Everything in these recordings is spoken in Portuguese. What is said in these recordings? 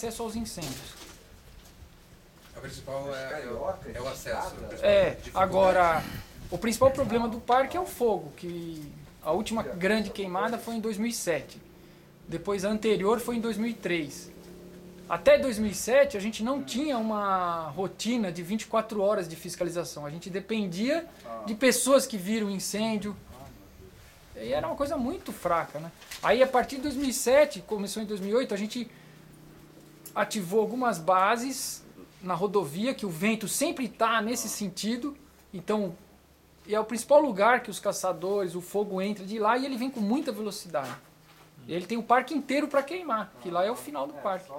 acesso aos incêndios. A principal é o acesso. Agora, o principal problema do parque é o fogo, que a última grande queimada foi em 2007. Depois a anterior foi em 2003. Até 2007 a gente não tinha uma rotina de 24 horas de fiscalização. A gente dependia de pessoas que viram o incêndio. E era uma coisa muito fraca, né? Aí a partir de 2007, começou em 2008, a gente ativou algumas bases na rodovia, que o vento sempre está nesse sentido. Então, é o principal lugar que os caçadores, o fogo entra de lá, e ele vem com muita velocidade. Ele tem o parque inteiro para queimar, que lá é o final do parque.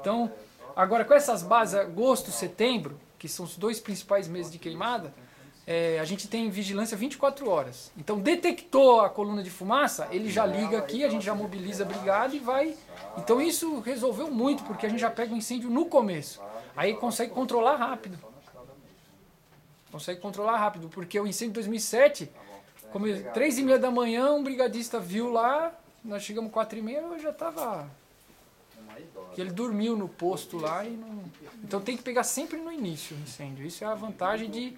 Então, agora com essas bases, agosto, setembro, que são os 2 principais meses de queimada, a gente tem vigilância 24 horas. Então, detectou a coluna de fumaça, ele já liga aqui, a gente já mobiliza a brigada e vai. Então, isso resolveu muito, porque a gente já pega o incêndio no começo. Aí consegue controlar rápido. Porque o incêndio de 2007, 3h30 da manhã, um brigadista viu lá, nós chegamos 4h30, eu já estava... Ele dormiu no posto lá e não... Então tem que pegar sempre no início o incêndio. Isso é a vantagem de...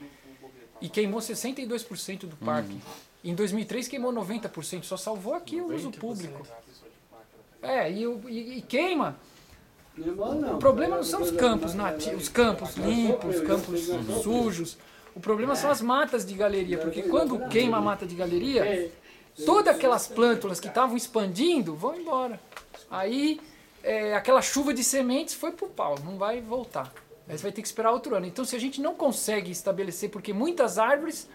E queimou 62% do parque. Em 2003 queimou 90%, só salvou aqui o uso público. E queima... O problema não são os campos nativos, os campos limpos, os campos sujos. O problema são as matas de galeria, porque quando queima a mata de galeria, todas aquelas plântulas que estavam expandindo vão embora. Aí aquela chuva de sementes foi pro pau, não vai voltar. Aí você vai ter que esperar outro ano. Então se a gente não consegue estabelecer, porque muitas árvores,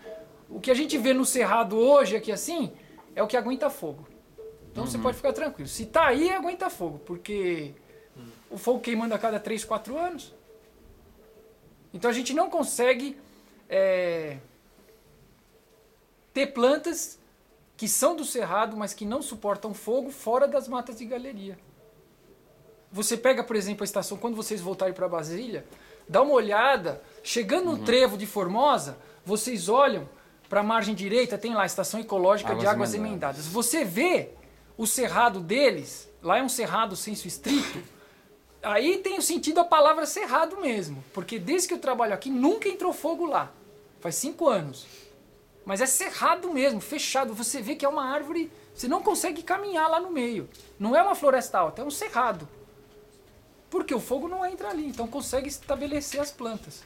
o que a gente vê no cerrado hoje aqui assim, é o que aguenta fogo. Então você pode ficar tranquilo. Se tá aí, aguenta fogo, porque... O fogo queimando a cada 3, 4 anos. Então a gente não consegue ter plantas que são do cerrado, mas que não suportam fogo fora das matas de galeria. Você pega, por exemplo, a estação, quando vocês voltarem para Brasília, dá uma olhada, chegando no trevo de Formosa, vocês olham para a margem direita, tem lá a Estação Ecológica de Águas Emendadas. Você vê o cerrado deles, lá é um cerrado senso estrito. Aí tem o sentido a palavra cerrado mesmo, porque desde que eu trabalho aqui nunca entrou fogo lá, faz 5 anos. Mas é cerrado mesmo, fechado, você vê que é uma árvore, você não consegue caminhar lá no meio. Não é uma floresta alta, é um cerrado. Porque o fogo não entra ali, então consegue estabelecer as plantas.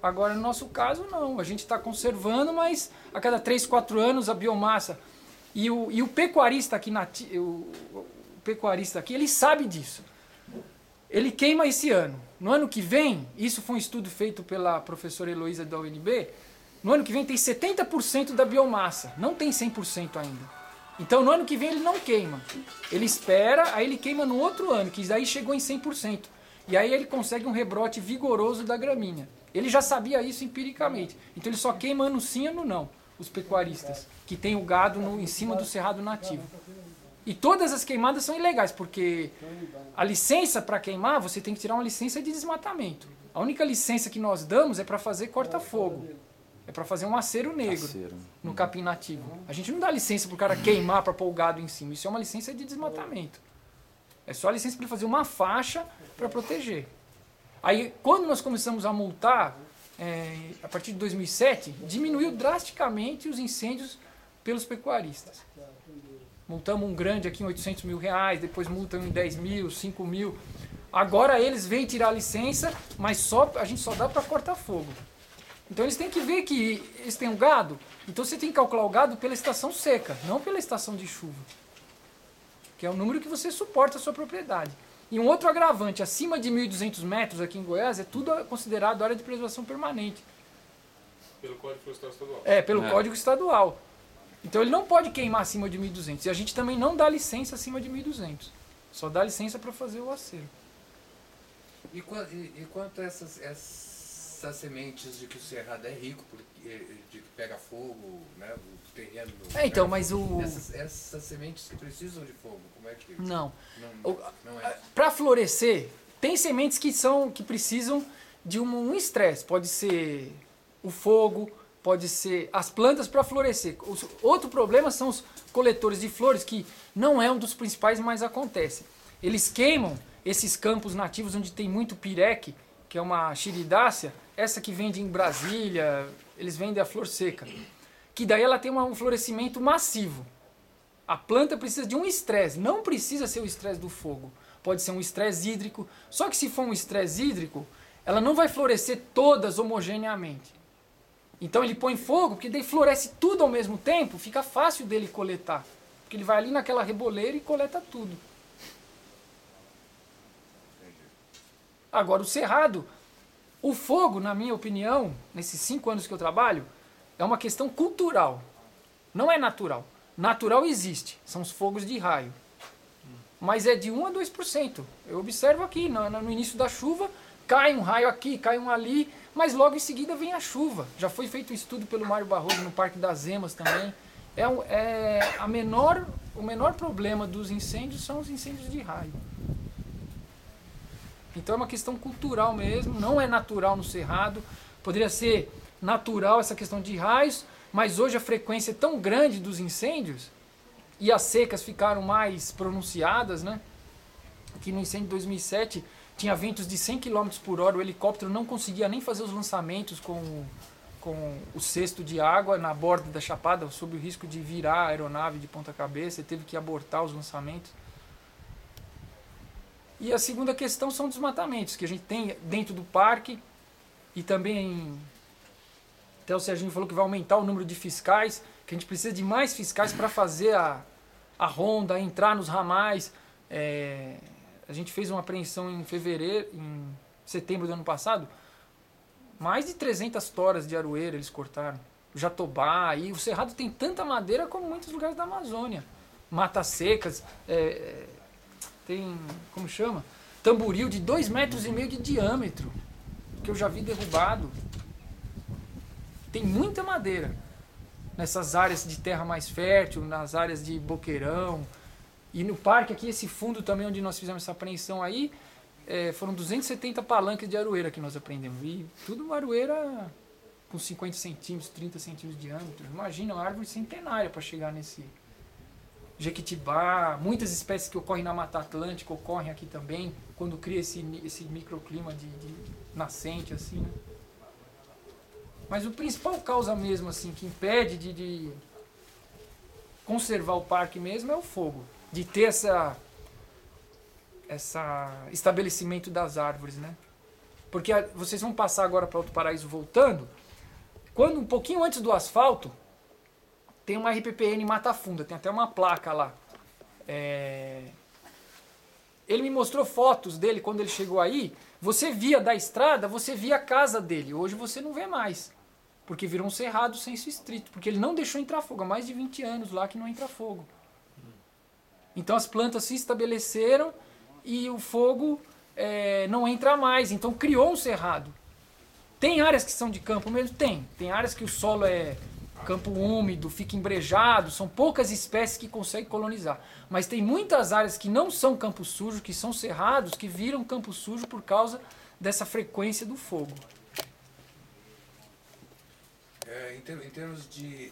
Agora no nosso caso não, a gente está conservando, mas a cada 3, 4 anos a biomassa. E o pecuarista aqui, ele sabe disso. Ele queima esse ano. No ano que vem, isso foi um estudo feito pela professora Heloísa da UNB, no ano que vem tem 70% da biomassa, não tem 100% ainda. Então no ano que vem ele não queima. Ele espera, aí ele queima no outro ano, que daí chegou em 100%. E aí ele consegue um rebrote vigoroso da gramínea. Ele já sabia isso empiricamente. Então ele só queima ano sim, ano não, os pecuaristas, que tem o gado em cima do cerrado nativo. E todas as queimadas são ilegais, porque a licença para queimar, você tem que tirar uma licença de desmatamento. A única licença que nós damos é para fazer corta-fogo. É para fazer um acero negro no capim nativo. A gente não dá licença para o cara queimar para pôr o gado em cima. Isso é uma licença de desmatamento. É só a licença para fazer uma faixa para proteger. Aí, quando nós começamos a multar, a partir de 2007, diminuiu drasticamente os incêndios pelos pecuaristas. Multamos um grande aqui em R$800 mil, depois multam em 10 mil, 5 mil. Agora eles vêm tirar a licença, mas a gente só dá para cortar fogo. Então eles têm que ver que eles têm um gado, então você tem que calcular o gado pela estação seca, não pela estação de chuva. Que é o número que você suporta a sua propriedade. E um outro agravante, acima de 1.200 metros aqui em Goiás, é tudo considerado área de preservação permanente. Pelo Código Florestal Estadual. Pelo Código Estadual. Então ele não pode queimar acima de 1.200. E a gente também não dá licença acima de 1.200. Só dá licença para fazer o acero. E quanto a essas sementes de que o cerrado é rico, de que pega fogo, né, o terreno... então, mas Essas sementes que precisam de fogo, como é que... Não é. Para florescer, tem sementes que precisam de um estresse. Pode ser o fogo... Pode ser as plantas para florescer. Outro problema são os coletores de flores, que não é um dos principais, mas acontece. Eles queimam esses campos nativos onde tem muito pireque, que é uma xiridácea, essa que vende em Brasília, eles vendem a flor seca, que daí ela tem um florescimento massivo. A planta precisa de um estresse, não precisa ser o estresse do fogo, pode ser um estresse hídrico, só que se for um estresse hídrico, ela não vai florescer todas homogeneamente. Então ele põe fogo, porque daí floresce tudo ao mesmo tempo, fica fácil dele coletar, porque ele vai ali naquela reboleira e coleta tudo. Agora, o cerrado, o fogo, na minha opinião, nesses 5 anos que eu trabalho, é uma questão cultural. Não é natural. Natural existe, são os fogos de raio. Mas é de 1 a 2%. Eu observo aqui, no início da chuva, cai um raio aqui, cai um ali, mas logo em seguida vem a chuva. Já foi feito um estudo pelo Mário Barroso no Parque das Emas também. O menor problema dos incêndios são os incêndios de raio. Então é uma questão cultural mesmo, não é natural no cerrado. Poderia ser natural essa questão de raios, mas hoje a frequência é tão grande dos incêndios e as secas ficaram mais pronunciadas, né? Que no incêndio de 2007 tinha ventos de 100 km por hora, o helicóptero não conseguia nem fazer os lançamentos com o cesto de água na borda da chapada, sob o risco de virar a aeronave de ponta cabeça, teve que abortar os lançamentos. E a segunda questão são desmatamentos, que a gente tem dentro do parque e também, até o Serginho falou que vai aumentar o número de fiscais, que a gente precisa de mais fiscais para fazer a ronda, entrar nos ramais. A gente fez uma apreensão em setembro do ano passado, mais de 300 toras de aroeira eles cortaram, jatobá, e o cerrado tem tanta madeira como muitos lugares da Amazônia, matas secas, tem, como chama? Tamboril de 2,5 metros de diâmetro, que eu já vi derrubado. Tem muita madeira nessas áreas de terra mais fértil, nas áreas de boqueirão. E no parque aqui, esse fundo também onde nós fizemos essa apreensão aí, foram 270 palancas de aroeira que nós apreendemos. E tudo uma aroeira com 50 centímetros, 30 centímetros de diâmetro. Imagina, uma árvore centenária para chegar nesse... Jequitibá, muitas espécies que ocorrem na Mata Atlântica ocorrem aqui também, quando cria esse microclima de nascente, assim, né? Mas o principal causa mesmo, assim, que impede de conservar o parque mesmo é o fogo, de ter essa estabelecimento das árvores, né? Porque vocês vão passar agora para Alto Paraíso voltando, quando um pouquinho antes do asfalto, tem uma RPPN Mata Funda, tem até uma placa lá. Ele me mostrou fotos dele quando ele chegou aí. Você via da estrada, você via a casa dele. Hoje você não vê mais, porque virou um cerrado senso estrito, porque ele não deixou entrar fogo. Há mais de 20 anos lá que não entra fogo. Então as plantas se estabeleceram e o fogo não entra mais. Então criou um cerrado. Tem áreas que são de campo mesmo? Tem áreas que o solo é campo úmido, fica embrejado, são poucas espécies que conseguem colonizar. Mas tem muitas áreas que não são campo sujo, que são cerrados, que viram campo sujo por causa dessa frequência do fogo. Em termos de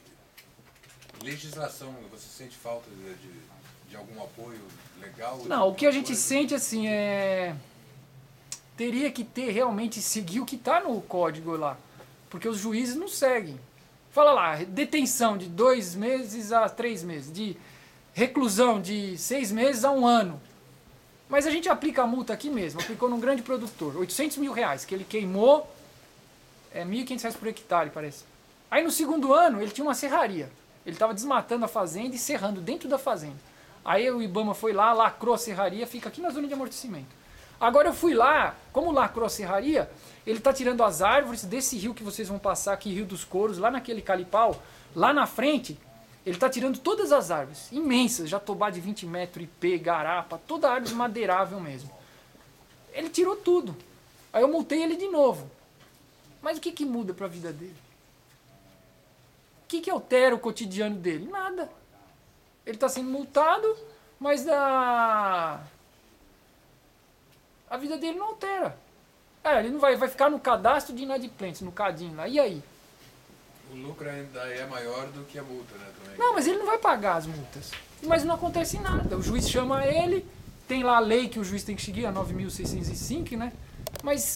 legislação, você sente falta de algum apoio legal? Não, o que a gente sente assim teria que ter realmente seguir o que está no código lá, porque os juízes não seguem. Fala lá, detenção de 2 meses a 3 meses, de reclusão de 6 meses a 1 ano. Mas a gente aplica a multa aqui mesmo, aplicou num grande produtor, R$800 mil, que ele queimou, R$1.500 por hectare, parece. Aí no segundo ano ele tinha uma serraria, ele estava desmatando a fazenda e serrando dentro da fazenda. Aí o Ibama foi lá, lacrou a serraria, fica aqui na zona de amortecimento. Agora eu fui lá, como lacrou a serraria, ele está tirando as árvores desse rio que vocês vão passar aqui, Rio dos Couros, lá naquele calipau, lá na frente, ele está tirando todas as árvores, imensas, jatobá de 20 metros, ipê, garapa, toda árvore madeirável mesmo. Ele tirou tudo. Aí eu multei ele de novo. Mas o que muda para a vida dele? O que altera o cotidiano dele? Nada. Ele está sendo multado, mas a vida dele não altera. Ele não vai ficar no cadastro de inadimplentes, no CADIM lá. E aí? O lucro ainda é maior do que a multa, né? Também. Não, mas ele não vai pagar as multas. Mas não acontece nada. O juiz chama ele, Tem lá a lei que o juiz tem que seguir, a 9.605, né? Mas